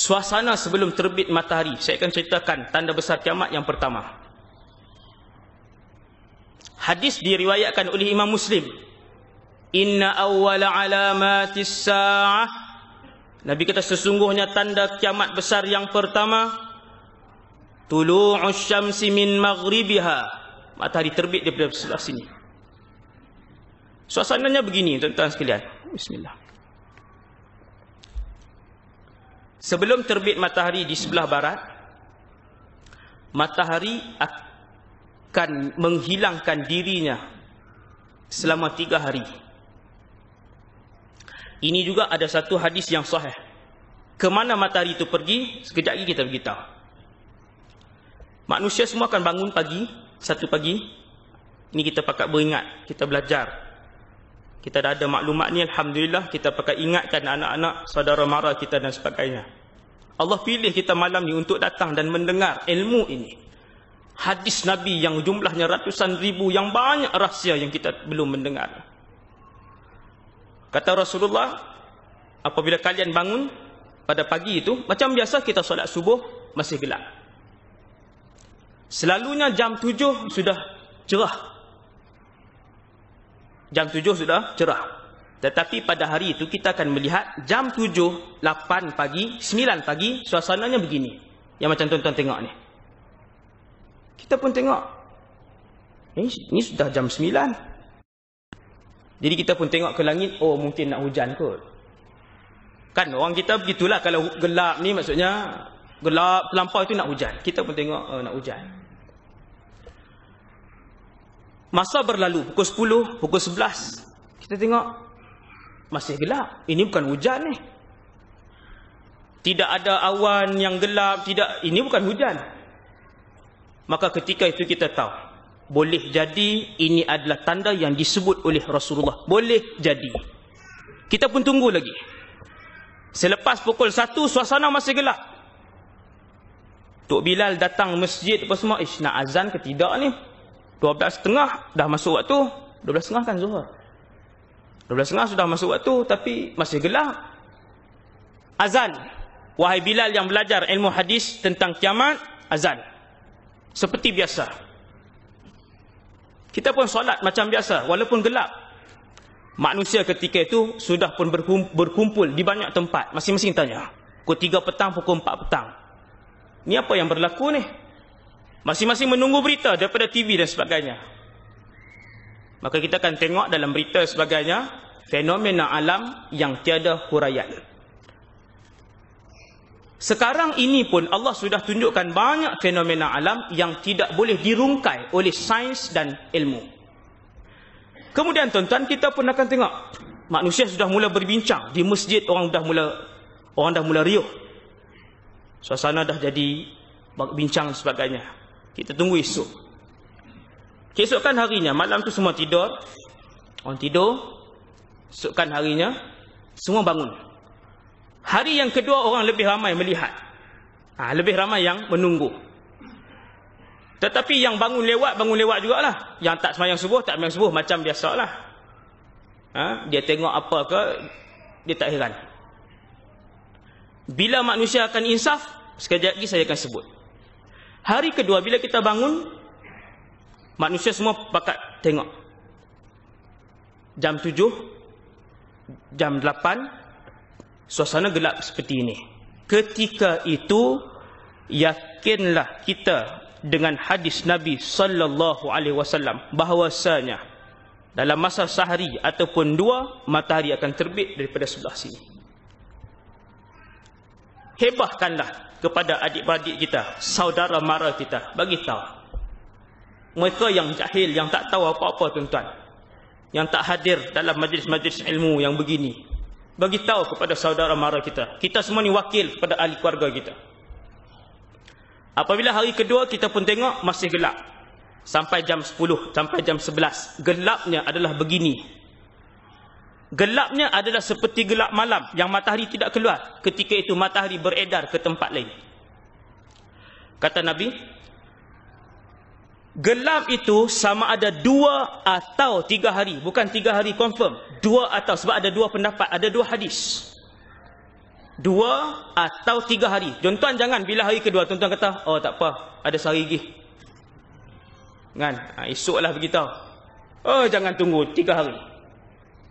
suasana sebelum terbit matahari. Saya akan ceritakan tanda besar kiamat yang pertama. Hadis diriwayatkan oleh Imam Muslim. Inna awwala alamatis sa'ah. Nabi kata sesungguhnya tanda kiamat besar yang pertama, tulu'us syamsi min maghribiha. Matahari terbit daripada sebelah sini. Suasananya begini, tuan-tuan sekalian. Bismillah. Sebelum terbit matahari di sebelah barat, matahari akan menghilangkan dirinya selama 3 hari. Ini juga ada satu hadis yang sahih. Kemana matahari itu pergi, sekejap lagi kita beritahu. Manusia semua akan bangun pagi, satu pagi. Ini kita pakat beringat, kita belajar. Kita dah ada maklumat ni, alhamdulillah, kita pakat ingatkan anak-anak, saudara mara kita dan sebagainya. Allah pilih kita malam ni untuk datang dan mendengar ilmu ini. Hadis Nabi yang jumlahnya ratusan ribu, yang banyak rahsia yang kita belum mendengar. Kata Rasulullah, apabila kalian bangun pada pagi itu, macam biasa kita solat subuh, masih gelap. Selalunya jam 7 sudah cerah. Jam 7 sudah cerah. Tetapi pada hari itu kita akan melihat jam 7, 8 pagi, 9 pagi, suasananya begini. Yang macam tuan-tuan tengok ni. Kita pun tengok. Ini sudah jam 9. Jadi kita pun tengok ke langit, oh mungkin nak hujan kot. Kan orang kita begitulah, kalau gelap ni maksudnya gelap terlampau itu nak hujan. Kita pun tengok nak hujan. Masa berlalu, pukul 10, pukul 11, kita tengok masih gelap. Ini bukan hujan ni. Tidak ada awan yang gelap, tidak, ini bukan hujan. Maka ketika itu kita tahu, boleh jadi ini adalah tanda yang disebut oleh Rasulullah. Boleh jadi. Kita pun tunggu lagi. Selepas pukul 1, suasana masih gelap. Tok Bilal datang masjid apa semua. Nak azan ke tidak ni? 12.30 dah masuk waktu. 12.30 kan Zuhur. 12.30 sudah masuk waktu, tapi masih gelap. Azan. Wahai Bilal yang belajar ilmu hadis tentang kiamat, azan. Seperti biasa. Kita pun solat macam biasa, walaupun gelap. Manusia ketika itu sudah pun berkumpul di banyak tempat. Masing-masing tanya. Pukul 3 petang, pukul 4 petang. Ini apa yang berlaku ni? Masing-masing menunggu berita daripada TV dan sebagainya. Maka kita akan tengok dalam berita sebagainya, fenomena alam yang tiada huraian. Sekarang ini pun Allah sudah tunjukkan banyak fenomena alam yang tidak boleh dirungkai oleh sains dan ilmu. Kemudian tuan-tuan, kita pun akan tengok manusia sudah mula berbincang di masjid, orang dah mula riuh. Suasana dah jadi bincang dan sebagainya. Kita tunggu esok. Keesokan harinya, malam tu semua tidur. Orang tidur. Esokkan harinya semua bangun. Hari yang kedua orang lebih ramai melihat. Lebih ramai yang menunggu. Tetapi yang bangun lewat jugalah. Yang tak sembahyang subuh, tak sembahyang subuh, macam biasalah. Dia tengok apa ke, dia tak heran. Bila manusia akan insaf, sekejap lagi saya akan sebut. Hari kedua bila kita bangun, manusia semua pakat tengok. Jam 7, jam 8, suasana gelap seperti ini. Ketika itu, yakinlah kita dengan hadis Nabi sallallahu alaihi wasallam bahwasanya dalam masa sehari ataupun 2 matahari akan terbit daripada sebelah sini. Hebahkanlah kepada adik-beradik kita, saudara mara kita, bagi tahu. Mereka yang jahil, yang tak tahu apa-apa tuan-tuan, yang tak hadir dalam majlis-majlis ilmu yang begini, bagi tahu kepada saudara mara kita. Kita semua ni wakil kepada ahli keluarga kita. Apabila hari kedua kita pun tengok masih gelap. Sampai jam 10, sampai jam 11. Gelapnya adalah begini. Gelapnya adalah seperti gelap malam yang matahari tidak keluar. Ketika itu matahari beredar ke tempat lain. Kata Nabi, gelap itu sama ada 2 atau 3 hari. Bukan 3 hari confirm. 2 atau, sebab ada 2 pendapat, ada 2 hadis. 2 atau 3 hari. Tuan-tuan jangan bila hari kedua tuan-tuan kata, oh tak apa, ada sehari lagi. Kan? Esoklah beritahu. Oh jangan tunggu 3 hari.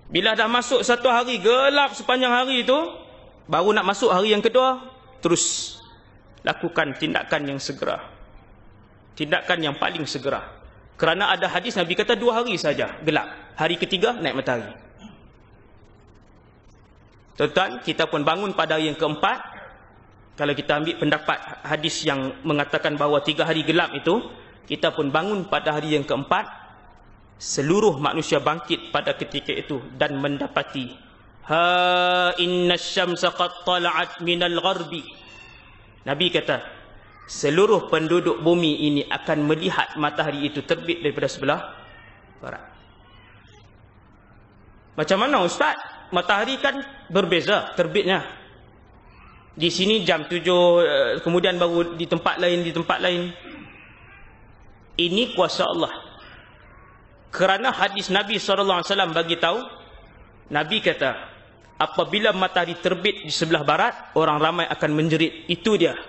Bila dah masuk 1 hari, gelap sepanjang hari itu, baru nak masuk hari yang kedua, terus lakukan tindakan yang segera. Tindakan yang paling segera. Kerana ada hadis Nabi kata 2 hari saja gelap. Hari ketiga naik matahari. Tuan-tuan, kita pun bangun pada hari yang keempat. Kalau kita ambil pendapat hadis yang mengatakan bahawa 3 hari gelap itu, kita pun bangun pada hari yang keempat. Seluruh manusia bangkit pada ketika itu dan mendapati ha inna syamsa qad tala'at minal gharbi. Nabi kata seluruh penduduk bumi ini akan melihat matahari itu terbit daripada sebelah barat. Macam mana ustaz? Matahari kan berbeza terbitnya. Di sini jam 7, kemudian baru di tempat lain. Ini kuasa Allah. Kerana hadis Nabi SAW bagi tahu, Nabi kata, apabila matahari terbit di sebelah barat, orang ramai akan menjerit. Itu dia.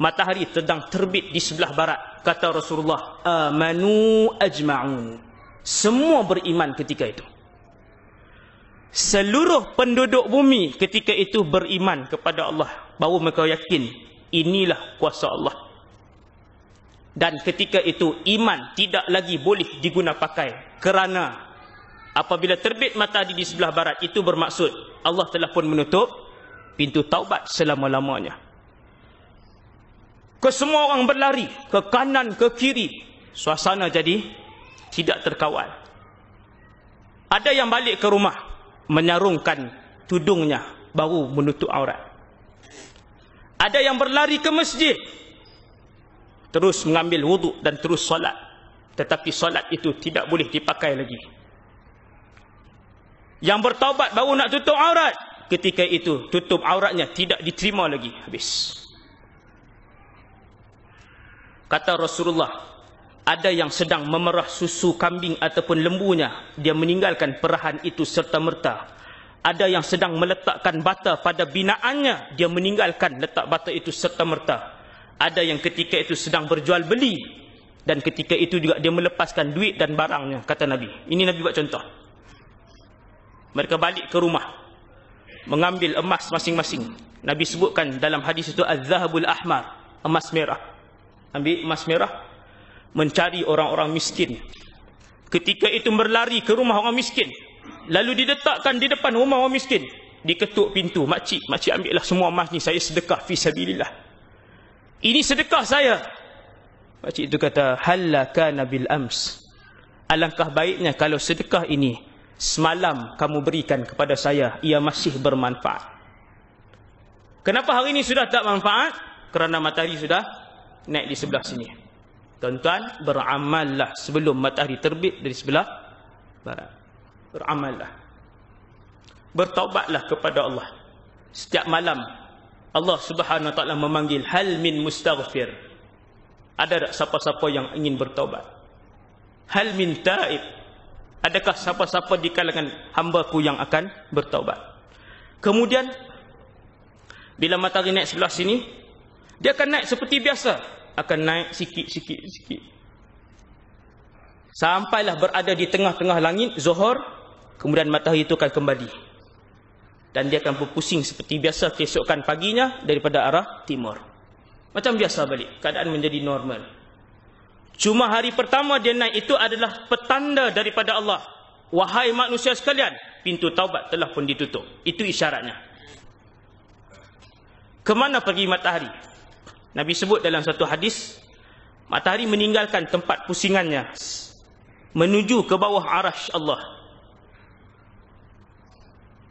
Matahari sedang terbit di sebelah barat. Kata Rasulullah, amanu ajma'un. Semua beriman ketika itu. Seluruh penduduk bumi ketika itu beriman kepada Allah. Baru mereka yakin, inilah kuasa Allah. Dan ketika itu iman tidak lagi boleh diguna pakai. Kerana apabila terbit matahari di sebelah barat, itu bermaksud Allah telah pun menutup pintu taubat selama-lamanya. Kesemua orang berlari ke kanan ke kiri. Suasana jadi tidak terkawal. Ada yang balik ke rumah menyarungkan tudungnya baru menutup aurat. Ada yang berlari ke masjid terus mengambil wuduk dan terus solat. Tetapi solat itu tidak boleh dipakai lagi. Yang bertaubat baru nak tutup aurat, ketika itu tutup auratnya tidak diterima lagi. Habis. Kata Rasulullah, ada yang sedang memerah susu kambing ataupun lembunya, dia meninggalkan perahan itu serta-merta. Ada yang sedang meletakkan bata pada binaannya, dia meninggalkan letak bata itu serta-merta. Ada yang ketika itu sedang berjual beli, dan ketika itu juga dia melepaskan duit dan barangnya, kata Nabi. Ini Nabi buat contoh. Mereka balik ke rumah, mengambil emas masing-masing. Nabi sebutkan dalam hadis itu az-zahabul ahmar, emas merah. Ambil emas merah, mencari orang-orang miskin. Ketika itu berlari ke rumah orang miskin, lalu diletakkan di depan rumah orang miskin. Diketuk pintu, makcik ambillah semua emas ni, saya sedekah fi sabilillah. Ini sedekah saya. Makcik itu kata, halla kana bil ams. Alangkah baiknya kalau sedekah ini semalam kamu berikan kepada saya, ia masih bermanfaat. Kenapa hari ini sudah tak manfaat? Kerana matahari sudah naik di sebelah sini. Tuan-tuan, beramallah sebelum matahari terbit dari sebelah barat. Beramallah. Bertaubatlah kepada Allah. Setiap malam Allah Subhanahu wa taala memanggil, hal min mustaghfir. Ada tak siapa-siapa yang ingin bertaubat? Hal min taib. Adakah siapa-siapa di kalangan hamba-Ku yang akan bertaubat? Kemudian bila matahari naik sebelah sini, dia akan naik seperti biasa, akan naik sikit. Sampailah berada di tengah-tengah langit Zuhur, kemudian matahari itu akan kembali. Dan dia akan berpusing seperti biasa keesokan paginya daripada arah timur. Macam biasa balik. Keadaan menjadi normal. Cuma hari pertama dia naik itu adalah petanda daripada Allah. Wahai manusia sekalian, pintu taubat telah pun ditutup. Itu isyaratnya. Kemana pergi matahari? Nabi sebut dalam satu hadis, matahari meninggalkan tempat pusingannya menuju ke bawah arasy Allah.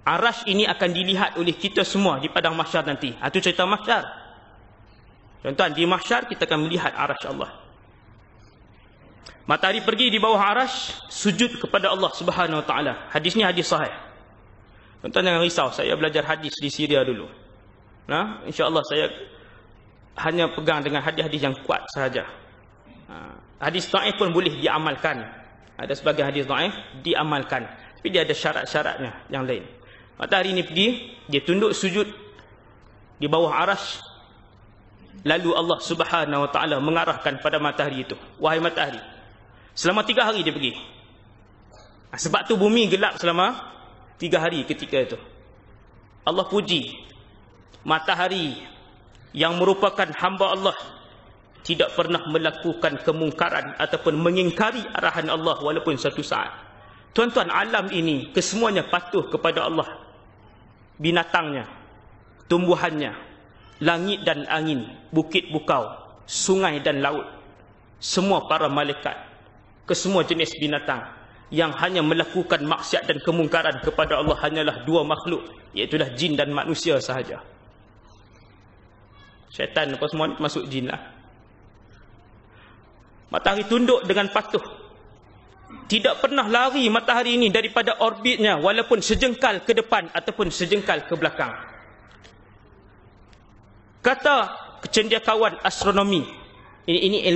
Arasy ini akan dilihat oleh kita semua di padang mahsyar nanti. Itu cerita mahsyar. Tuan-tuan, di mahsyar kita akan melihat arasy Allah. Matahari pergi di bawah arasy, sujud kepada Allah Subhanahu wa taala. Hadis ni hadis sahih. Tuan-tuan jangan risau, saya belajar hadis di Syria dulu. Nah, insya-Allah saya hanya pegang dengan hadis-hadis yang kuat sahaja. Hadis dhaif pun boleh diamalkan. Ada sebagai hadis dhaif diamalkan, tapi dia ada syarat-syaratnya yang lain. Matahari ini pergi, dia tunduk sujud di bawah arash. Lalu Allah Subhanahu wa taala mengarahkan pada matahari itu, wahai matahari, selama 3 hari dia pergi. Sebab tu bumi gelap selama 3 hari ketika itu. Allah puji matahari yang merupakan hamba Allah, tidak pernah melakukan kemungkaran ataupun mengingkari arahan Allah walaupun satu saat. Tuan-tuan, alam ini kesemuanya patuh kepada Allah. Binatangnya, tumbuhannya, langit dan angin, bukit bukau, sungai dan laut, semua para malaikat, kesemua jenis binatang yang hanya melakukan maksiat dan kemungkaran kepada Allah hanyalah 2 makhluk, iaitulah jin dan manusia sahaja. Syaitan apa semua masuk jin lah. Matahari tunduk dengan patuh. Tidak pernah lari matahari ini daripada orbitnya walaupun sejengkal ke depan ataupun sejengkal ke belakang. Kata kecendekiawan astronomi, ini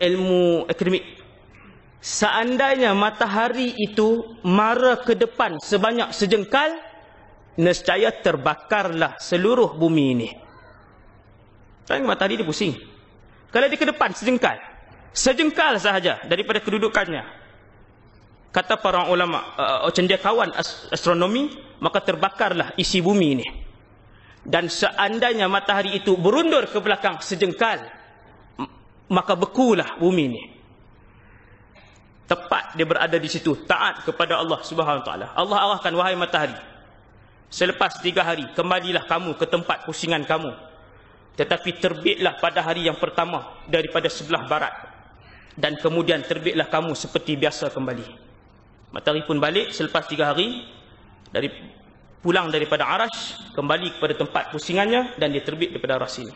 ilmu akademik, seandainya matahari itu mara ke depan sebanyak sejengkal, nescaya terbakarlah seluruh bumi ini. Tengok matahari dia pusing. Kalau dia ke depan sejengkal sahaja daripada kedudukannya, kata para ulama cendekiawan astronomi, maka terbakarlah isi bumi ini. Dan seandainya matahari itu berundur ke belakang sejengkal, maka bekulah bumi ini. Tepat dia berada di situ, taat kepada Allah Subhanahu wa taala. Allah arahkan, wahai matahari, selepas 3 hari kembalilah kamu ke tempat pusingan kamu. Tetapi terbitlah pada hari yang pertama daripada sebelah barat, dan kemudian terbitlah kamu seperti biasa kembali. Matahari pun balik selepas 3 hari, pulang daripada arash, kembali kepada tempat pusingannya, dan dia terbit daripada arash ini.